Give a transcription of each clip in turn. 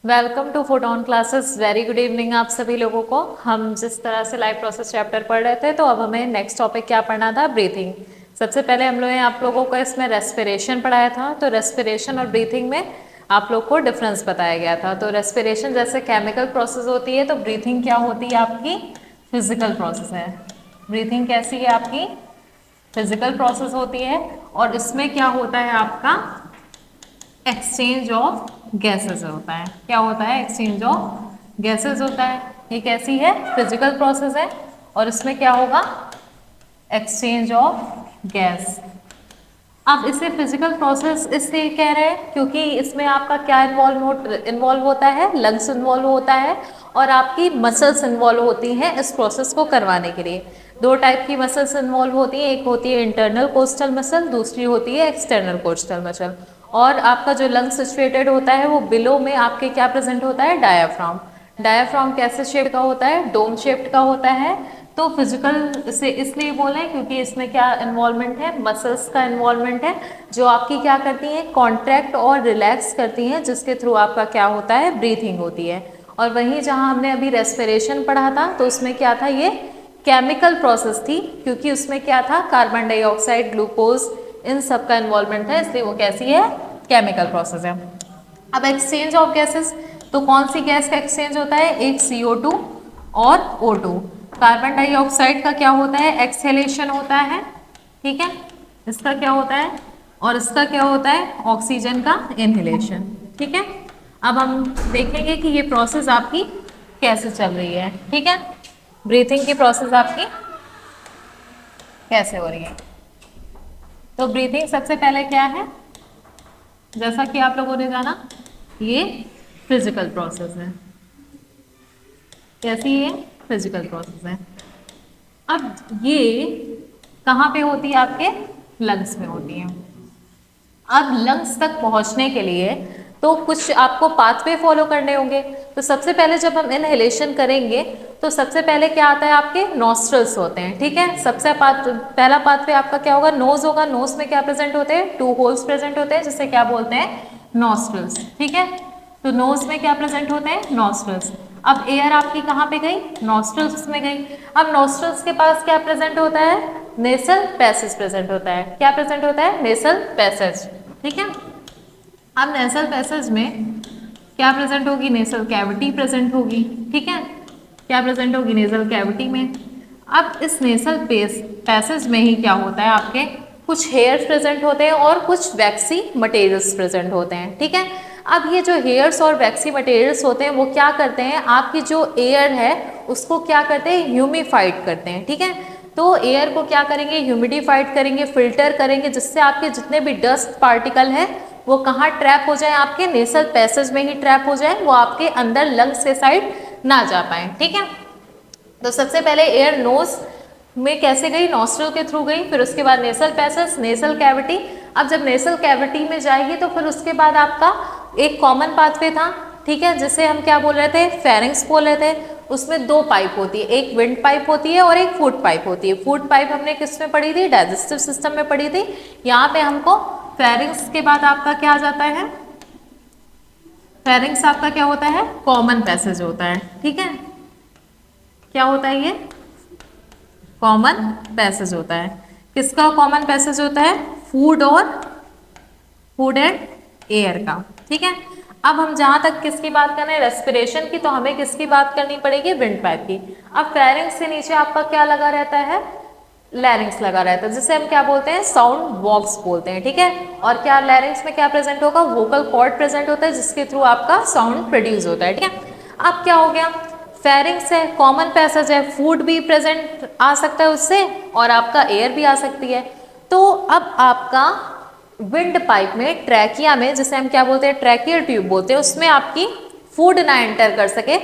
Welcome to Photon Classes. Very good evening आप सभी लोगों को। हम जिस तरह से लाइफ प्रोसेस चैप्टर पढ़ रहे थे, तो अब हमें नेक्स्ट टॉपिक क्या पढ़ना था? ब्रीथिंग। सबसे पहले हम लोगों ने आप लोगों को इसमें रेस्पिरेशन पढ़ाया था। तो रेस्पिरेशन और ब्रीथिंग में आप लोग को डिफरेंस बताया गया था। तो रेस्पिरेशन जैसे केमिकल प्रोसेस होती है, तो ब्रीथिंग क्या होती है? आपकी फिजिकल प्रोसेस है। ब्रीथिंग कैसी है? आपकी फिजिकल प्रोसेस होती है। और इसमें क्या होता है? आपका एक्सचेंज ऑफ गैसेस होता है। क्या होता है? एक्सचेंज ऑफ गैसेस होता है। ये कैसी है? फिजिकल प्रोसेस है। और इसमें क्या होगा? Exchange of gas. अब इसे फिजिकल प्रोसेस इसलिए कह रहे हैं क्योंकि इसमें आपका क्या इन्वॉल्व होता है? लंग्स इन्वॉल्व होता है और आपकी मसल्स इन्वॉल्व होती हैं इस प्रोसेस को करवाने के लिए। दो टाइप की मसल्स इन्वॉल्व होती हैं, एक होती है इंटरनल कोस्टल मसल, दूसरी होती है एक्सटर्नल कोस्टल मसल। और आपका जो लंग सिचुएटेड होता है वो बिलो में आपके क्या प्रेजेंट होता है? डायाफ्राम। डायाफ्राम कैसे शेप का होता है? डोम शेप्ड का होता है। तो फिजिकल से इसलिए बोले क्योंकि इसमें क्या इन्वॉल्वमेंट है? मसल्स का इन्वॉल्वमेंट है, जो आपकी क्या करती हैं? कॉन्ट्रैक्ट और रिलैक्स करती हैं, जिसके थ्रू आपका क्या होता है? ब्रीथिंग होती है। और वहीं जहां हमने अभी रेस्पिरेशन पढ़ा था, तो उसमें क्या था? ये केमिकल प्रोसेस थी, क्योंकि उसमें क्या था? कार्बन डाइऑक्साइड, ग्लूकोज, इन सब का इन्वॉल्वमेंट है, इसलिए वो कैसी है? केमिकल प्रोसेस है। अब एक्सचेंज ऑफ गैसेस, तो कौन सी गैस का एक्सचेंज होता है? एक CO2 और O2। कार्बन डाइऑक्साइड का क्या होता है? एक्सहेलेशन होता है, ठीक है। इसका क्या होता है? और इसका क्या होता है? ऑक्सीजन का इनहेलेशन, ठीक है। अब हम देखेंगे कि ये प्रोसेस आपकी कैसे चल रही है, ठीक है। ब्रीथिंग की प्रोसेस आपकी कैसे हो रही है? तो ब्रीथिंग सबसे पहले क्या है? जैसा कि आप लोगों ने जाना, ये फिजिकल प्रोसेस है। कैसी ये? फिजिकल प्रोसेस है। अब ये कहाँ पे होती है? आपके लंग्स में होती है। अब लंग्स तक पहुंचने के लिए तो कुछ आपको पाथवे फॉलो करने होंगे। तो सबसे पहले जब हम इनहेलेशन करेंगे, तो सबसे पहले क्या आता है? आपके नॉस्ट्रल्स होते हैं, ठीक है। पहला पाथवे आपका क्या होगा? नोज होगा। नोज में क्या प्रेजेंट होते हैं? 2 होल्स प्रेजेंट होते हैं, जिसे क्या बोलते हैं? नॉस्ट्रल्स, ठीक है। तो नोज में क्या प्रेजेंट होते हैं? नॉस्ट्रल्स। अब एयर आपकी कहाँ पे गई? नॉस्ट्रल्स में गई। अब नॉस्ट्रल्स के पास क्या प्रेजेंट होता है? नेसल पैसेज प्रेजेंट होता है। क्या प्रेजेंट होता है? नेसल पैसेज, ठीक है। अब नेसल पैसेज में क्या प्रेजेंट होगी? नेसल कैविटी प्रेजेंट होगी, ठीक है। क्या प्रेजेंट होगी? नेसल कैविटी में। अब इस नेसल पैसेज में ही क्या होता है? आपके कुछ हेयर्स प्रेजेंट होते हैं और कुछ वैक्सी मटेरियल्स प्रेजेंट होते हैं, ठीक है। अब ये जो हेयर्स और वैक्सी मटेरियल्स होते हैं, वो क्या करते हैं? आपकी जो एयर है उसको क्या करते हैं? ह्यूमिफाइड करते हैं, ठीक है। तो एयर को क्या करेंगे? ह्यूमिडिफाइड करेंगे, फिल्टर करेंगे, जिससे आपके जितने भी डस्ट पार्टिकल हैं वो कहाँ ट्रैप हो जाए? आपके नेसल पैसेज में ही ट्रैप हो जाए, वो आपके अंदर लंग्स के साइड ना जा पाए, ठीक है। तो सबसे पहले एयर नोज में कैसे गई? नॉस्ट्रल के थ्रू गई, फिर उसके बाद नेसल पैसेज, नेसल कैविटी। अब जब नेसल कैविटी में जाएगी, तो फिर उसके बाद आपका एक कॉमन पाथवे था, ठीक है, जिसे हम क्या बोल रहे थे? फेरिंग्स बोल रहे थे। उसमें 2 पाइप होती है, एक विंड पाइप होती है और एक फूड पाइप होती है। फूड पाइप हमने किस में पढ़ी थी? डाइजेस्टिव सिस्टम में पढ़ी थी। यहाँ पे हमको फेरिंग्स के बाद आपका क्या आ जाता है? फेरिंग्स आपका क्या होता है? कॉमन पैसेज होता है, ठीक है। क्या होता है ये? कॉमन पैसेज होता है। किसका कॉमन पैसेज होता है? फूड एंड एयर का, ठीक है। अब हम जहां तक किसकी बात कर रहे हैं? रेस्पिरेशन की, तो हमें किसकी बात करनी पड़ेगी? विंड पाइप की। अब फेरिंग्स से नीचे आपका क्या लगा रहता है? लैरिंग्स लगा रहता है, जिसे हम क्या बोलते हैं? साउंड बॉक्स बोलते हैं, ठीक है। और क्या लैरिंग्स में क्या प्रेजेंट होगा? वोकल कॉर्ड प्रेजेंट होता है, जिसके थ्रू आपका साउंड प्रोड्यूस होता है, ठीक है। अब क्या हो गया? फेरिंग्स है, कॉमन पैसेज है, फूड भी प्रेजेंट आ सकता है उससे, और आपका एयर भी आ सकती है। तो अब आपका विंड पाइप में, ट्रैकिया में, जिसे हम क्या बोलते हैं? ट्रैकियल ट्यूब बोलते हैं, उसमें आपकी फूड ना एंटर कर सके,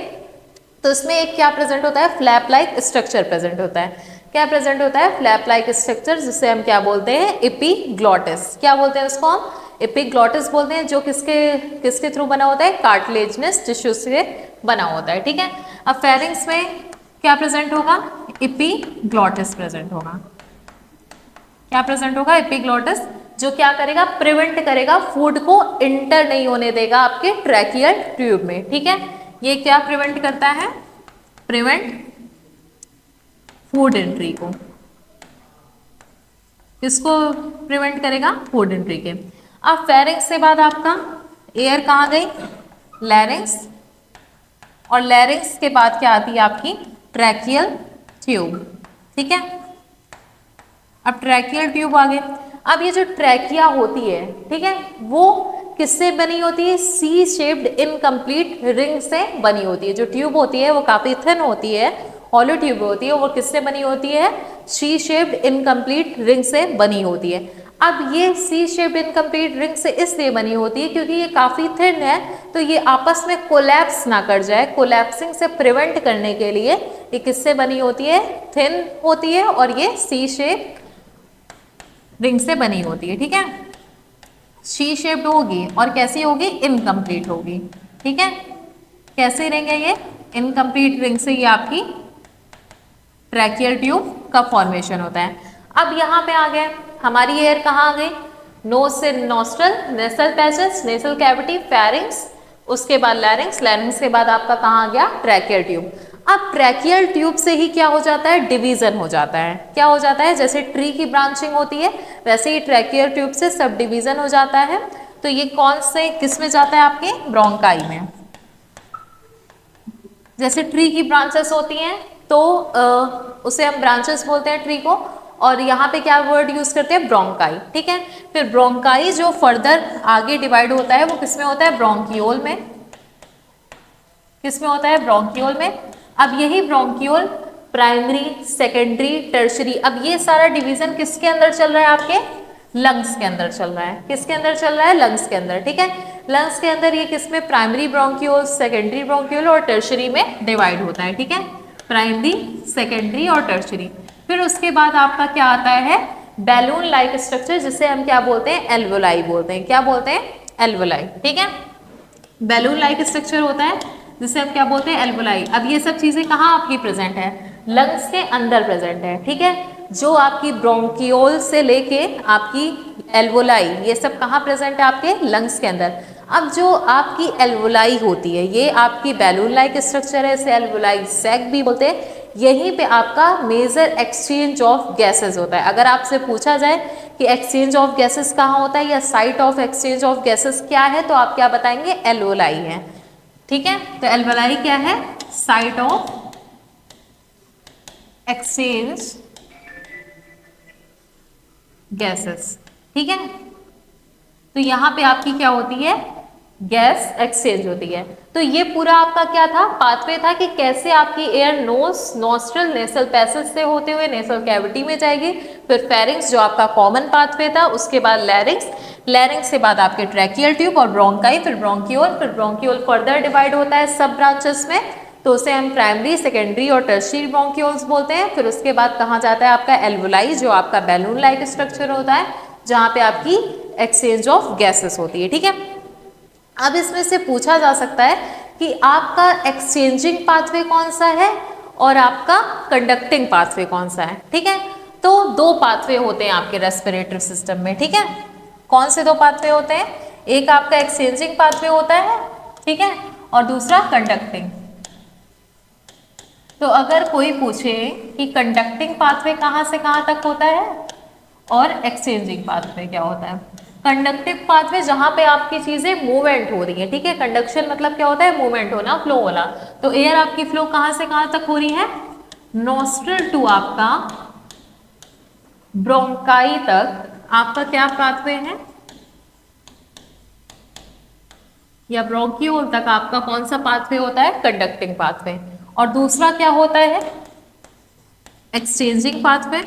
तो इसमें एक क्या प्रेजेंट होता है? फ्लैप लाइक स्ट्रक्चर प्रेजेंट होता है। क्या प्रेजेंट होता है? फ्लैप लाइक स्ट्रक्चर, जिसे हम क्या बोलते हैं? एपिग्लॉटिस। क्या बोलते हैं उसको हम? एपिग्लॉटिस बोलते हैं, जो किसके किसके थ्रू बना होता है? कार्टिलेजिनस टिश्यू से बना होता है, ठीक है। अब फेरिंग्स में क्या प्रेजेंट होगा? एपिग्लॉटिस प्रेजेंट होगा। क्या प्रेजेंट होगा? एपिग्लॉटिस, जो क्या करेगा, प्रिवेंट करेगा, फूड को इंटर नहीं होने देगा आपके ट्रैकियल ट्यूब में, ठीक है। ये क्या प्रिवेंट करता है, प्रिवेंट फूड एंट्री को, किसको प्रिवेंट करेगा, फूड एंट्री के। अब फेरिंग्स के बाद आपका एयर कहाँ गई, लैरिंग्स, और लैरिंग्स के बाद क्या आती है आपकी ट्रैकियल ट्यूब, ठीक है। अब ट्रैकियल ट्यूब आ गए। अब ये जो ट्रैकिया होती है, ठीक है, वो किससे बनी होती है, सी शेप्ड इनकम्प्लीट रिंग से बनी होती है। जो ट्यूब होती है वो काफी थिन होती है, हॉलो ट्यूब होती है, वो किससे बनी होती है, सी शेप्ड इनकम्प्लीट रिंग से बनी होती है। अब ये सी शेप्ड इनकम्प्लीट रिंग से इसलिए बनी होती है क्योंकि ये काफी थिन है, तो ये आपस में कोलैप्स ना कर जाए, कोलैप्सिंग से प्रिवेंट करने के लिए ये किससे बनी होती है, थिन होती है, और ये सी शेप रिंग से बनी होती है, ठीक है। सी शेप्ड होगी और कैसी होगी, इनकम्प्लीट होगी, ठीक है। कैसे रिंग है ये, इनकम्प्लीट रिंग से ये आपकी ट्रैकियल ट्यूब का फॉर्मेशन होता है। अब यहाँ पे आ गए हमारी एयर, कहाँ आ गई, नोज से नॉस्ट्रल, नेसल पैचेस, नेसल कैविटी, फेरिंग्स, उसके बाद लैरिंग्स, लैरिंग्स के बाद आपका कहाँ आ गया, ट्रैकियल ट्यूब। अब ट्रैकियल ट्यूब से ही क्या हो जाता है, डिवीजन हो जाता है। क्या हो जाता है, जैसे ट्री की ब्रांचिंग होती है वैसे ही ट्रैकियल ट्यूब से सब डिवीजन हो जाता है। तो ये कौन से किस में जाता है, आपके ब्रोंकाई में। जैसे ट्री की ब्रांचेस होती हैं तो उसे हम ब्रांचेस बोलते हैं ट्री को, और यहाँ पे क्या वर्ड यूज करते हैं, ब्रोंकाई, ठीक है। फिर ब्रोंकाई जो फर्दर आगे डिवाइड होता है वो किसमें होता है, ब्रोंकियोल में, किसमें होता है, ब्रोंकियोल में। अब यही ब्रोंकियोल प्राइमरी, सेकेंडरी, टर्शरी, अब ये सारा डिवीजन किसके अंदर चल रहा है, आपके लंग्स के अंदर चल रहा है। किसके अंदर चल रहा है, लंग्स के अंदर, ठीक है। लंग्स के अंदर ये किसमें, प्राइमरी ब्रोंकियोल, सेकेंडरी ब्रोंकियोल और टर्शरी में डिवाइड होता है, ठीक है। प्राइमरी, सेकेंडरी और टर्शरी। फिर उसके बाद आपका क्या आता है, बैलून लाइक स्ट्रक्चर, जिसे हम क्या बोलते हैं, एल्वोलाई बोलते हैं। क्या बोलते हैं, एल्वोलाई, ठीक है। बैलून लाइक स्ट्रक्चर होता है जिसे हम क्या बोलते हैं, एल्वोलाई। अब ये सब चीजें कहाँ आपकी प्रेजेंट है, लंग्स के अंदर प्रेजेंट है, ठीक है। जो आपकी ब्रोंकियोल से लेके आपकी एल्वोलाई, ये सब कहाँ प्रेजेंट है, आपके लंग्स के अंदर। अब जो आपकी एल्वोलाई होती है ये आपकी बैलून लाइक स्ट्रक्चर है, इसे एल्वोलाई सैक भी बोलते हैं। यहीं पे आपका मेजर एक्सचेंज ऑफ गैसेस होता है। अगर आपसे पूछा जाए कि एक्सचेंज ऑफ गैसेस कहाँ होता है या site of exchange of gases क्या है, तो आप क्या बताएंगे, एल्वोलाई है, ठीक है। तो एल्वोलाई क्या है, साइट ऑफ एक्सचेंज गैसेस, ठीक है। तो यहां पे आपकी क्या होती है, गैस एक्सचेंज होती है। तो ये पूरा आपका क्या था, पाथवे था कि कैसे आपकी air nose, nostril, nasal passage से होते हुए नेसल कैविटी में जाएगी, फिर फेरिंग्स जो आपका कॉमन पाथवे था, उसके बाद लैरिंग्स, लैरिंग्स के बाद आपके ट्रैकियल ट्यूब और ब्रोंकाई, फिर ब्रोंकियोल, फिर ब्रोंकियोल फर्दर डिवाइड होता है सब ब्रांचेस में, तो उसे हम प्राइमरी, सेकेंडरी और टर्शियरी ब्रोंकियोल्स बोलते हैं। फिर उसके बाद कहाँ जाता है आपका एल्वोलाई, जो आपका बैलून लाइक स्ट्रक्चर होता है, जहाँ पे आपकी एक्सचेंज ऑफ गैसेस होती है, ठीक है। अब इसमें से पूछा जा सकता है कि आपका एक्सचेंजिंग पाथवे कौन सा है और आपका कंडक्टिंग पाथवे कौन सा है, ठीक है। तो दो पाथवे होते हैं आपके रेस्पिरेटरी सिस्टम में, ठीक है। कौन से दो पाथवे होते हैं, एक आपका एक्सचेंजिंग पाथवे होता है, ठीक है, और दूसरा कंडक्टिंग। तो अगर कोई पूछे कि कंडक्टिंग पाथवे कहाँ से कहाँ तक होता है और एक्सचेंजिंग पाथवे क्या होता है, कंडक्टिव पाथवे जहां पे आपकी चीजें मूवमेंट हो रही है, ठीक है। कंडक्शन मतलब क्या होता है, मूवमेंट होना, फ्लो होना। तो एयर आपकी फ्लो कहां से कहां तक हो रही है, नॉस्ट्रल टू आपका ब्रोंकाई तक आपका क्या पाथवे है, या ब्रोंकियोल तक आपका कौन सा पाथवे होता है, कंडक्टिंग पाथवे। और दूसरा क्या होता है, एक्सचेंजिंग पाथवे।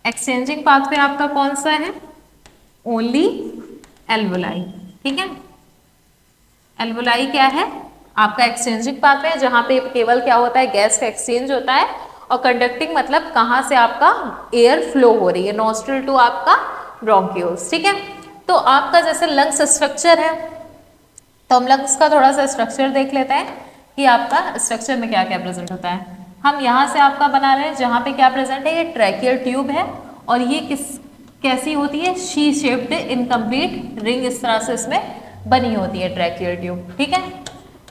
एक्सचेंजिंग पाथवे आपका कौन सा है, ओनली एल्वोलाई, ठीक है। एल्वोलाई क्या है, आपका एक्सचेंजिंग पाथवे है जहां पे केवल क्या होता है, गैस का एक्सचेंज होता है। और कंडक्टिंग मतलब कहां से आपका एयर फ्लो हो रही है, नॉस्ट्रल टू आपका ब्रोंकियोल्स, ठीक है। तो आपका जैसे लंग्स स्ट्रक्चर है, तो हम लंग्स का थोड़ा सा स्ट्रक्चर देख लेते हैं कि आपका स्ट्रक्चर में क्या क्या प्रेजेंट होता है। हम यहाँ से आपका बना रहे हैं जहाँ पे क्या प्रेजेंट है, ये ट्रैकियल ट्यूब है और ये कैसी होती है, शी शेप्ड इनकम्प्लीट रिंग इस तरह से इसमें बनी होती है ट्रैकियल ट्यूब। ठीक है,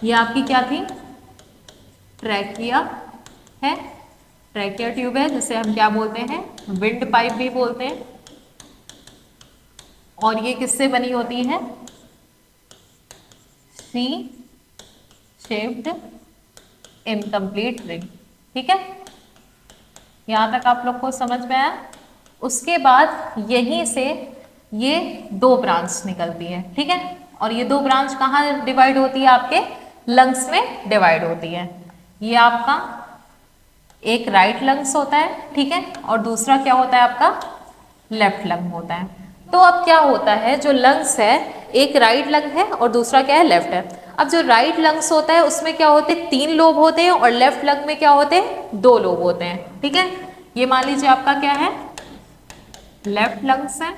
ये आपकी क्या थी, ट्रैकिया है, ट्रैकिया ट्यूब है जिसे हम क्या बोलते हैं, विंड पाइप भी बोलते हैं। और ये किससे बनी होती है, सी शेप्ड इनकम्प्लीट रिंग। ठीक है, यहां तक आप लोग को समझ में आया। उसके बाद यहीं से ये दो ब्रांच निकलती है। ठीक है, और ये दो ब्रांच कहाँ डिवाइड होती है, आपके लंग्स में डिवाइड होती है। ये आपका एक राइट लंग्स होता है, ठीक है, और दूसरा क्या होता है आपका लेफ्ट लंग होता है। तो अब क्या होता है, जो लंग्स है एक राइट लंग है और दूसरा क्या है, लेफ्ट है। अब जो राइट लंग्स होता है उसमें क्या होते हैं, 3 लोब होते हैं और लेफ्ट लंग में क्या होते हैं, 2 लोब होते हैं। ठीक है, ये मान लीजिए आपका क्या है, लेफ्ट लंग्स है।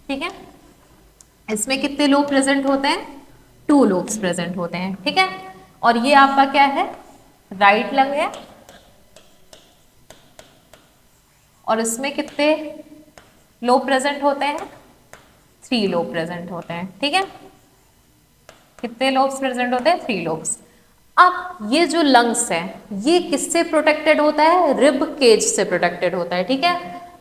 ठीक है, इसमें कितने लोब प्रेजेंट होते हैं, 2 लोब्स प्रेजेंट होते हैं। ठीक है, और ये आपका क्या है, राइट लंग है और इसमें कितने लोब प्रेजेंट होते हैं, 3 लोब प्रेजेंट होते हैं। ठीक है, कितने लोब्स प्रेजेंट होते हैं, 3 लोब्स। अब ये जो लंग्स है ये किससे प्रोटेक्टेड होता है, रिब केज से प्रोटेक्टेड होता है। ठीक है,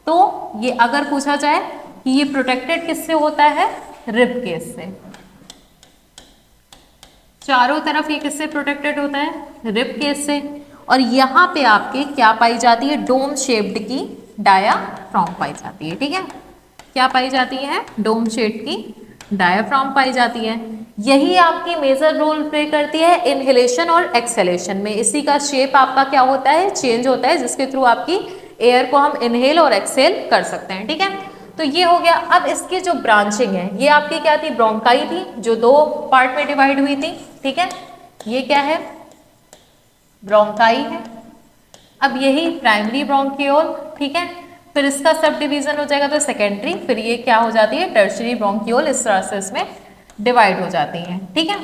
तो ये अगर पूछा जाए कि ये प्रोटेक्टेड किससे होता है, रिब केज से। चारों तरफ ये किससे प्रोटेक्टेड होता है, रिब केज से। और यहाँ पे आपके क्या पाई जाती है, डोम शेप्ड की डायाफ्राम पाई जाती है। ठीक है, क्या पाई जाती है, डोम शेप्ड की डायाफ्राम पाई जाती है। यही आपकी मेजर रोल प्ले करती है इनहेलेशन और एक्सहेलेशन में। इसी का शेप आपका क्या होता है, चेंज होता है, जिसके थ्रू आपकी एयर को हम इनहेल और एक्सहेल कर सकते हैं। ठीक है, तो ये हो गया। अब इसकी जो ब्रांचिंग है ये आपकी क्या थी, ब्रोंकाई थी जो 2 पार्ट में डिवाइड हुई थी। ठीक है, ये क्या है, ब्रोंकाई है। अब यही प्राइमरी ब्रोंकियोल। ठीक है, फिर इसका सब डिवीजन हो जाएगा तो सेकेंडरी, फिर ये क्या हो जाती है, टर्शियरी ब्रोंकियोल। इस तरह से इसमें डिवाइड हो जाती हैं। ठीक है,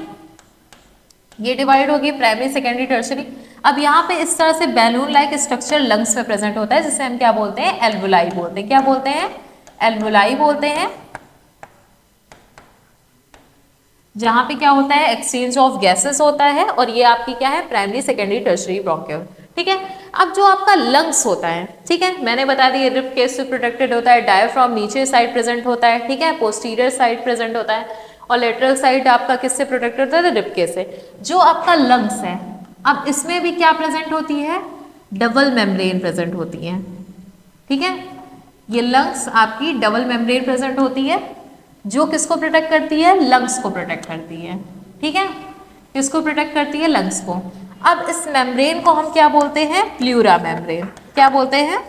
ये डिवाइड होगी प्राइमरी, सेकेंडरी, टर्शियरी। अब यहाँ पे इस तरह से बैलून लाइक स्ट्रक्चर लंग्स में प्रेजेंट होता है जिसे हम क्या बोलते हैं, एल्वुलाई बोलते हैं। क्या बोलते हैं, एल्वुलाई बोलते हैं। जहां पे क्या होता है, एक्सचेंज ऑफ गैसेस होता है और ये आपकी क्या है, प्राइमरी, सेकेंडरी, टर्शियरी ब्रोंकियोल। ठीक है, अब जो आपका लंग्स होता है, ठीक है, मैंने बता दिया रिब केज से प्रोटेक्टेड होता है, डायफ्राम नीचे साइड प्रेजेंट होता है। ठीक है, पोस्टीरियर साइड प्रेजेंट होता है और लेटरल साइड आपका किससे प्रोटेक्टेड होता है, रिब केज से। जो आपका लंग्स है, अब इसमें भी क्या प्रेजेंट होती है, डबल मेम्ब्रेन प्रेजेंट होती है। ठीक है, ये लंग्स आपकी डबल मेम्ब्रेन प्रेजेंट होती है जो किसको प्रोटेक्ट करती है, लंग्स को प्रोटेक्ट करती है। ठीक है, किसको प्रोटेक्ट करती है, लंग्स को। अब इस मेम्ब्रेन को हम क्या बोलते हैं, प्लूरा मेम्ब्रेन। क्या बोलते हैं,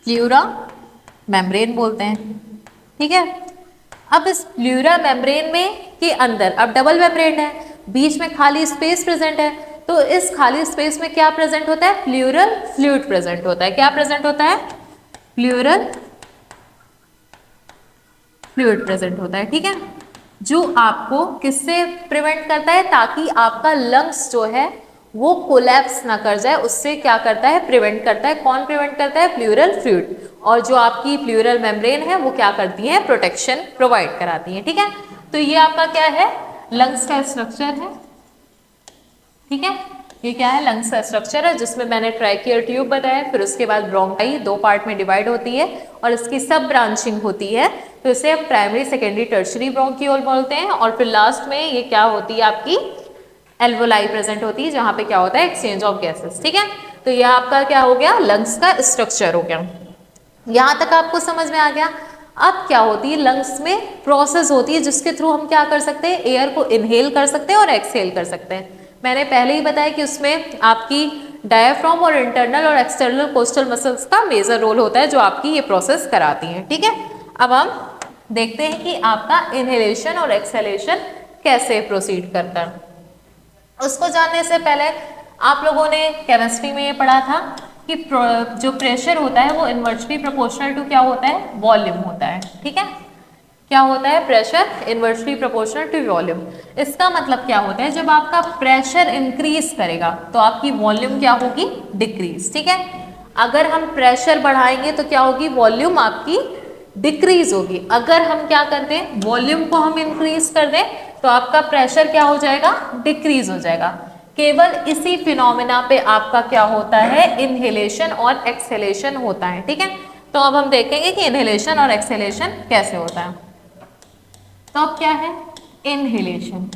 प्लूरा मेम्ब्रेन बोलते हैं। ठीक है, अब इस प्लूरा मेम्ब्रेन में के अंदर अब डबल मेम्ब्रेन है, बीच में खाली स्पेस प्रेजेंट है, तो इस खाली स्पेस में क्या प्रेजेंट होता है, प्लूरल फ्लूइड प्रेजेंट होता है। क्या प्रेजेंट होता है, प्लूरल फ्लूइड प्रेजेंट होता है। ठीक है, जो आपको किससे प्रिवेंट करता है, ताकि आपका लंग्स जो है वो कोलैप्स ना कर जाए, उससे क्या करता है, प्रिवेंट करता है। कौन प्रिवेंट करता है, प्लूरल फ्लूइड। और जो आपकी प्लूरल मेम्ब्रेन है वो क्या करती है, प्रोटेक्शन प्रोवाइड कराती है। ठीक है, तो ये आपका क्या है, लंग्स का स्ट्रक्चर है। ठीक है, ये क्या है, लंग्स का स्ट्रक्चर है जिसमें मैंने ट्रैकियल ट्यूब बताया, फिर उसके बाद ब्रोंकाई 2 पार्ट में डिवाइड होती है और इसकी सब ब्रांचिंग होती है, तो इसे हम प्राइमरी, सेकेंडरी, टर्शियरी ब्रोंकियोल बोलते हैं। और फिर लास्ट में ये क्या होती है, आपकी एल्वोलाई प्रेजेंट होती है जहाँ पे क्या होता है, एक्सचेंज ऑफ गैसेस। ठीक है, तो यह आपका क्या हो गया, लंग्स का स्ट्रक्चर हो गया। यहाँ तक आपको समझ में आ गया। अब क्या होती है, लंग्स में प्रोसेस होती है जिसके थ्रू हम क्या कर सकते हैं, एयर को इनहेल कर सकते हैं और एक्सहेल कर सकते हैं। मैंने पहले ही बताया कि उसमें आपकी डायफ्राम और इंटरनल और एक्सटर्नल कोस्टल मसल्स का मेजर रोल होता है जो आपकी ये प्रोसेस कराती हैं। ठीक है, अब हम देखते हैं कि आपका इनहेलेशन और एक्सहेलेशन कैसे प्रोसीड करता है। उसको जानने से पहले आप लोगों ने केमिस्ट्री में ये पढ़ा था कि जो प्रेशर होता है वो इनवर्सली प्रोपोर्शनल टू क्या होता है, वॉल्यूम होता है। ठीक है, क्या होता है? Pressure inversely proportional to volume. इसका मतलब क्या होता है? जब आपका प्रेशर इंक्रीज करेगा तो आपकी वॉल्यूम क्या होगी? डिक्रीज। ठीक है, अगर हम प्रेशर बढ़ाएंगे तो क्या होगी? वॉल्यूम आपकी डिक्रीज होगी। अगर हम क्या कर दें? वॉल्यूम को हम इंक्रीज कर दें तो आपका प्रेशर क्या हो जाएगा? डिक्रीज हो जाएगा। केवल इसी फिनोमेना पे आपका क्या होता है? इनहेलेशन और एक्सहेलेशन होता है। ठीक है, तो अब हम देखेंगे कि इनहेलेशन और एक्सहेलेशन कैसे होता है। तो अब क्या है? इनहेलेशन।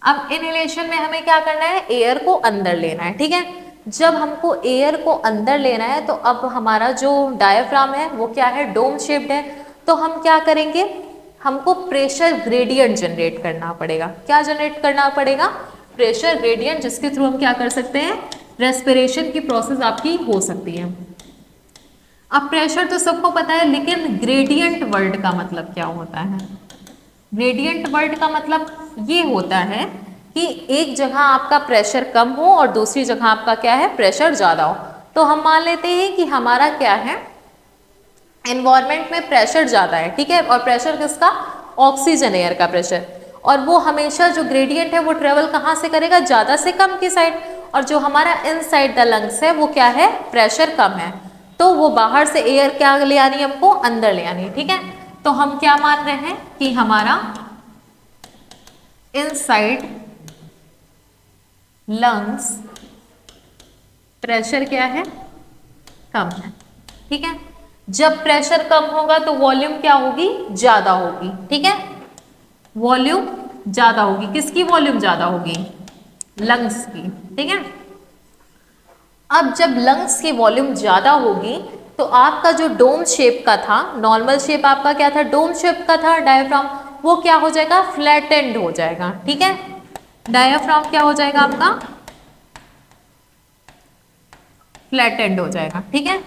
अब इनहेलेशन में हमें क्या करना है? एयर को अंदर लेना है। ठीक है, जब हमको एयर को अंदर लेना है तो अब हमारा जो डायफ्राम है वो क्या है? डोम शेप्ड है। तो हम क्या करेंगे? हमको प्रेशर ग्रेडियंट जनरेट करना पड़ेगा। क्या जनरेट करना पड़ेगा? प्रेशर ग्रेडियंट, जिसके थ्रू हम क्या कर सकते हैं? रेस्पिरेशन की प्रोसेस आपकी हो सकती है। अब प्रेशर तो सबको पता है, लेकिन ग्रेडियंट वर्ड का मतलब क्या होता है? ग्रेडियंट वर्ड का मतलब ये होता है कि एक जगह आपका प्रेशर कम हो और दूसरी जगह आपका क्या है? प्रेशर ज़्यादा हो। तो हम मान लेते हैं कि हमारा क्या है? एनवायरनमेंट में प्रेशर ज़्यादा है। ठीक है, और प्रेशर किसका? ऑक्सीजन एयर का प्रेशर। और वो हमेशा जो ग्रेडियंट है वो ट्रेवल कहाँ से करेगा? ज़्यादा से कम की साइड। और जो हमारा इनसाइड द लंग्स है वो क्या है? प्रेशर कम है। तो वो बाहर से एयर क्या ले आनी है? हमको अंदर ले आनी है। ठीक है, तो हम क्या मान रहे हैं कि हमारा इनसाइड लंग्स प्रेशर क्या है? कम है। ठीक है, जब प्रेशर कम होगा तो वॉल्यूम क्या होगी? ज्यादा होगी। ठीक है, वॉल्यूम ज्यादा होगी। किसकी वॉल्यूम ज्यादा होगी? लंग्स की। ठीक है, अब जब लंग्स की वॉल्यूम ज्यादा होगी तो आपका जो डोम शेप का था, नॉर्मल शेप आपका क्या था? डोम शेप का था डायफ्राम, वो क्या हो जाएगा? फ्लैटेंड हो जाएगा। ठीक है, डायफ्राम क्या हो जाएगा आपका? फ्लैटेंड हो जाएगा। ठीक है,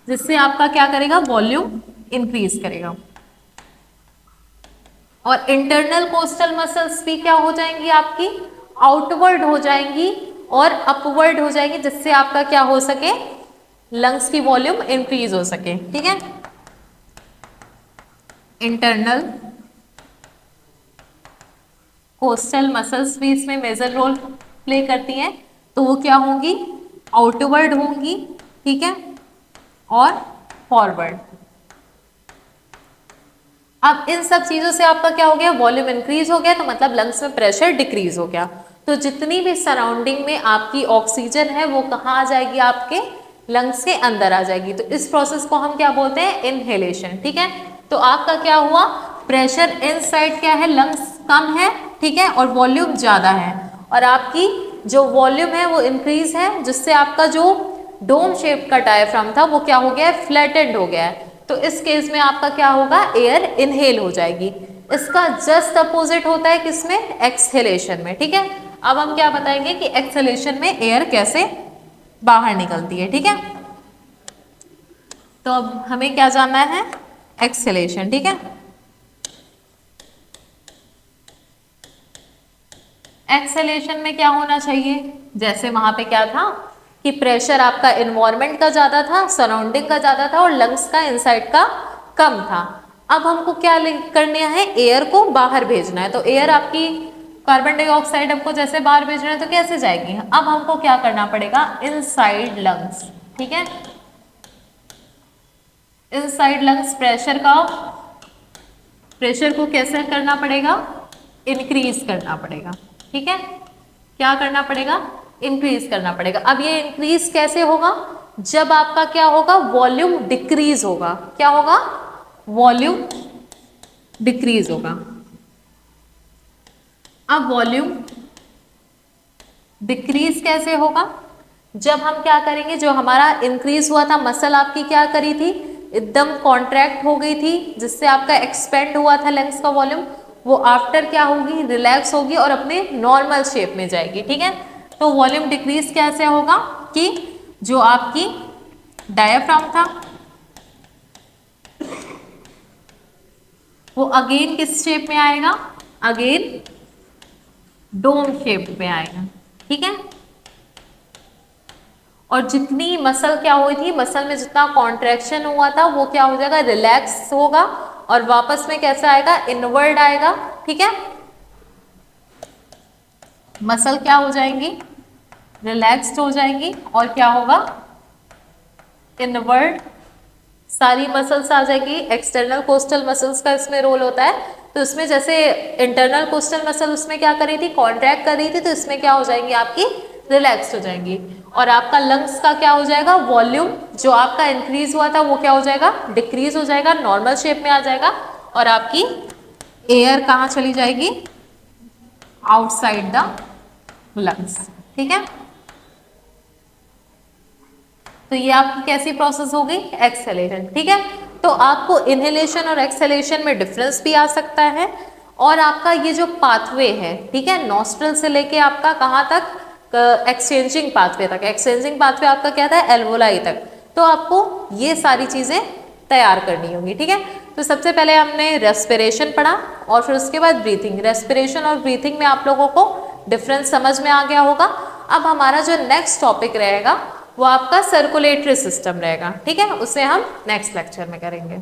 जिससे आपका क्या करेगा? वॉल्यूम इंक्रीज करेगा। और इंटरनल कोस्टल मसल्स भी क्या हो जाएंगी? आपकी आउटवर्ड हो जाएंगी और अपवर्ड हो जाएंगी, जिससे आपका क्या हो सके? लंग्स की वॉल्यूम इंक्रीज हो सके। ठीक है, इंटरनल कोस्टल मसल्स भी इसमें मेजर रोल प्ले करती हैं। तो वो क्या होंगी? आउटवर्ड होंगी। ठीक है, और फॉरवर्ड। अब इन सब चीजों से आपका क्या हो गया? वॉल्यूम इंक्रीज हो गया, तो मतलब लंग्स में प्रेशर डिक्रीज हो गया। तो जितनी भी सराउंडिंग में आपकी ऑक्सीजन है वो कहाँ आ जाएगी? आपके लंग्स के अंदर आ जाएगी। तो इस प्रोसेस को हम क्या बोलते हैं? इनहेलेशन। ठीक है, तो आपका क्या हुआ? प्रेशर इनसाइड क्या है? लंग्स कम है। ठीक है, और वॉल्यूम ज्यादा है, और आपकी जो वॉल्यूम है वो इंक्रीज है, जिससे आपका जो डोम शेप का डायफ्राम था वो क्या हो गया है? फ्लैटेंड हो गया है। तो इस केस में आपका क्या होगा? एयर इनहेल हो जाएगी। इसका जस्ट अपोजिट होता है किसमें? एक्सहेलेशन में। ठीक है, अब हम क्या बताएंगे कि एक्सहेलेशन में एयर कैसे बाहर निकलती है। ठीक है, तो अब हमें क्या जानना है? एक्सहेलेशन। ठीक है, एक्सहेलेशन में क्या होना चाहिए? जैसे वहां पे क्या था कि प्रेशर आपका इन्वायरमेंट का ज्यादा था, सराउंडिंग का ज्यादा था, और लंग्स का इनसाइड का कम था। अब हमको क्या करना है? एयर को बाहर भेजना है। तो एयर आपकी कार्बन डाइऑक्साइड हमको जैसे बाहर भेजना है तो कैसे जाएगी? अब हमको क्या करना पड़ेगा? Inside lungs. ठीक है, इनसाइड लंग्स प्रेशर को कैसे करना पड़ेगा? इंक्रीज करना पड़ेगा। ठीक है, क्या करना पड़ेगा? इंक्रीज करना पड़ेगा। अब ये इंक्रीज कैसे होगा? जब आपका क्या होगा? वॉल्यूम डिक्रीज होगा। क्या होगा? वॉल्यूम डिक्रीज होगा। अब वॉल्यूम डिक्रीज कैसे होगा? जब हम क्या करेंगे? जो हमारा इंक्रीज हुआ था, मसल आपकी क्या करी थी? एकदम कॉन्ट्रैक्ट हो गई थी, जिससे आपका एक्सपेंड हुआ था लंग्स का वॉल्यूम, वो आफ्टर क्या होगी? रिलैक्स होगी और अपने नॉर्मल शेप में जाएगी। ठीक है, तो वॉल्यूम डिक्रीज कैसे होगा? कि जो आपकी डायफ्राम था वो अगेन किस शेप में आएगा? अगेन डोम शेप में आएगा। ठीक है, और जितनी मसल क्या हुई थी, मसल में जितना कॉन्ट्रैक्शन हुआ था वो क्या हो जाएगा, रिलैक्स होगा और वापस में कैसा आएगा, इनवर्ड आएगा। ठीक है, मसल क्या हो जाएंगी, रिलैक्स्ड हो जाएंगी और क्या होगा, इनवर्ड। सारी मसल्स आ जाएगी। एक्सटर्नल कोस्टल मसल्स का इसमें रोल होता है, तो इसमें जैसे इंटरनल कोस्टल मसल उसमें क्या कर रही थी, कॉन्ट्रैक्ट कर रही थी, तो इसमें क्या हो जाएंगी आपकी, रिलैक्स हो जाएंगी। और आपका लंग्स का क्या हो जाएगा, वॉल्यूम जो आपका इंक्रीज हुआ था वो क्या हो जाएगा, डिक्रीज हो जाएगा, नॉर्मल शेप में आ जाएगा। और आपकी एयर कहाँ चली जाएगी, आउटसाइड द लंग्स। ठीक है, तो ये आपकी कैसी प्रोसेस हो गई, एक्सेलेशन। ठीक है, तो आपको इनहेलेशन और एक्सेलेशन में डिफरेंस भी आ सकता है। और आपका ये जो पाथवे है, ठीक है, नॉस्ट्रल से लेके आपका कहाँ तक, एक्सचेंजिंग पाथवे तक। एक्सचेंजिंग पाथवे आपका क्या था, एल्वोलाई तक। तो आपको ये सारी चीजें तैयार करनी होगी। ठीक है, तो सबसे पहले हमने रेस्पिरेशन पढ़ा और फिर उसके बाद ब्रीथिंग। रेस्पिरेशन और ब्रीथिंग में आप लोगों को डिफरेंस समझ में आ गया होगा। अब हमारा जो नेक्स्ट टॉपिक रहेगा वो आपका सर्कुलेटरी सिस्टम रहेगा। ठीक है, उसे हम नेक्स्ट लेक्चर में करेंगे।